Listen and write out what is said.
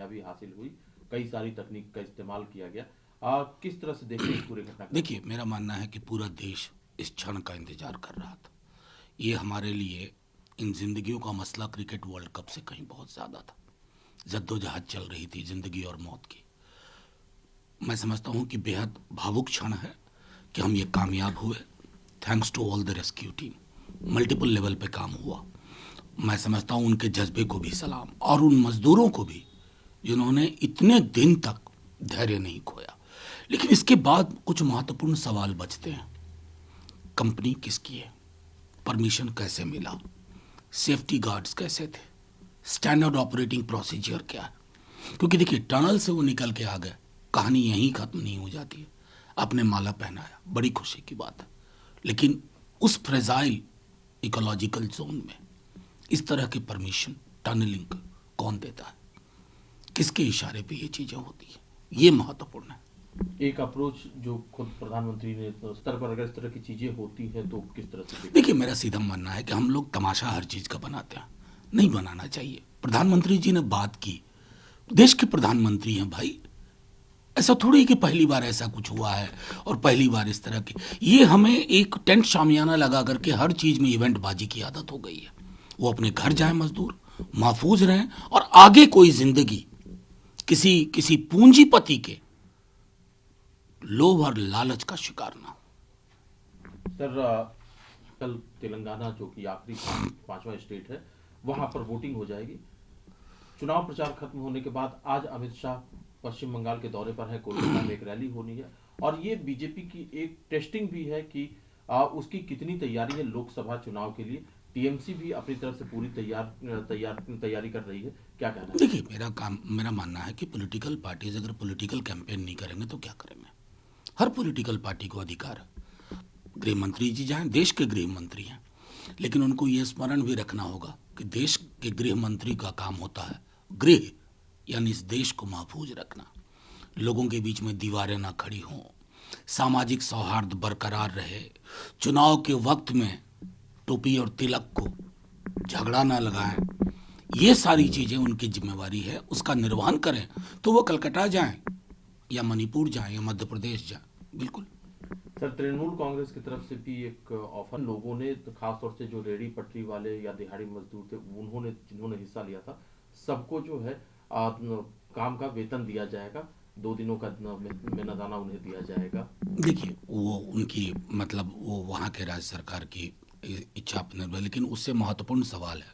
कामयाबी हासिल हुई, कई सारी तकनीक का इस्तेमाल किया गया। किस तरह से देखते हैं इस पूरे घटना को? देखिए, मेरा मानना है कि पूरा देश इस क्षण का इंतजार कर रहा था। ये हमारे लिए इन जिंदगियों का मसला क्रिकेट वर्ल्ड कप से कहीं बहुत ज़्यादा था। जद्दोजहद चल रही थी जिंदगी और मौत की। मैं समझता हूँ कि बेहद भावुक क्षण है कि हम ये कामयाब हुए, thanks to all the rescue team. Multiple level पे काम हुआ। मैं समझता हूँ उनके जज्बे को भी सलाम, और उन मजदूरों को भी जिन्होंने इतने दिन तक धैर्य नहीं खोया। लेकिन इसके बाद कुछ महत्वपूर्ण सवाल बचते हैं। कंपनी किसकी है? परमिशन कैसे मिला? सेफ्टी गार्ड्स कैसे थे? स्टैंडर्ड ऑपरेटिंग प्रोसीजर क्या है? क्योंकि देखिए, टनल से वो निकल के आ गए, कहानी यहीं खत्म नहीं हो जाती है। अपने माला पहनाया, बड़ी खुशी की बात है। लेकिन उस फ्रेजाइल इकोलॉजिकल जोन में इस तरह की परमिशन, टनलिंग कौन देता है? किसके इशारे पे ये चीज़ें होती हैं? ये महत्वपूर्ण है। एक अप्रोच जो खुद प्रधानमंत्री ने स्तर पर अगर इस तरह की चीजें होती हैं तो किस तरह से देखते देखिए, मेरा सीधा मानना है कि हम लोग तमाशा हर चीज़ का बनाते हैं, नहीं बनाना चाहिए। प्रधानमंत्री जी ने बात की, देश के प्रधानमंत्री हैं भाई। ऐसा थोड़ी कि पहली बार ऐसा कुछ हुआ है और पहली बार इस तरह की, ये हमें एक टेंट शामियाना लगा करके हर चीज़ में इवेंट बाजी की आदत हो गई है। वो अपने घर जाए मजदूर, महफूज रहें, और आगे कोई जिंदगी किसी किसी पूंजीपति के लोभ और लालच का शिकार ना हो। सर, कल तेलंगाना जो कि आखिरी पांचवा स्टेट है, वहां पर वोटिंग हो जाएगी। चुनाव प्रचार खत्म होने के बाद आज अमित शाह पश्चिम बंगाल के दौरे पर है, कोलकाता में एक रैली होनी है, और ये बीजेपी की एक टेस्टिंग भी है कि उसकी कितनी तैयारी है लोकसभा चुनाव के लिए। टीएमसी भी अपनी तरफ से पूरी तैयारी कर रही है। क्या कहना है? देखिए, मेरा मानना है कि पॉलिटिकल पार्टीज अगर पॉलिटिकल कैंपेन नहीं करेंगे तो क्या करेंगे? हर पॉलिटिकल पार्टी को अधिकार है। गृह मंत्री जी जाएं, देश के गृह मंत्री हैं, लेकिन उनको ये स्मरण भी रखना होगा कि देश के गृह मंत्री का काम होता है गृह, यानी इस देश को महफूज रखना। लोगों के बीच में दीवारें ना खड़ी हों, सामाजिक सौहार्द बरकरार रहे, चुनाव के वक्त में टोपी और तिलक को झगड़ा ना लगाएं। ये सारी चीज़ें उनकी जिम्मेवारी है, उसका निर्वहन करें। तो वो कलकत्ता जाएं या मणिपुर जाएं या मध्य प्रदेश जाएं, बिल्कुल। सर, तृणमूल कांग्रेस की तरफ से भी एक ऑफर लोगों ने, तो खासतौर से जो रेहड़ी पटरी वाले या दिहाड़ी मजदूर थे, उन्होंने जिन्होंने हिस्सा लिया था, सबको जो है काम का वेतन दिया जाएगा, 2 दिनों का मेहनताना उन्हें दिया जाएगा। देखिए, वो उनकी मतलब वो वहाँ के राज्य सरकार की इच्छा पर निर्भर, लेकिन उससे महत्वपूर्ण सवाल है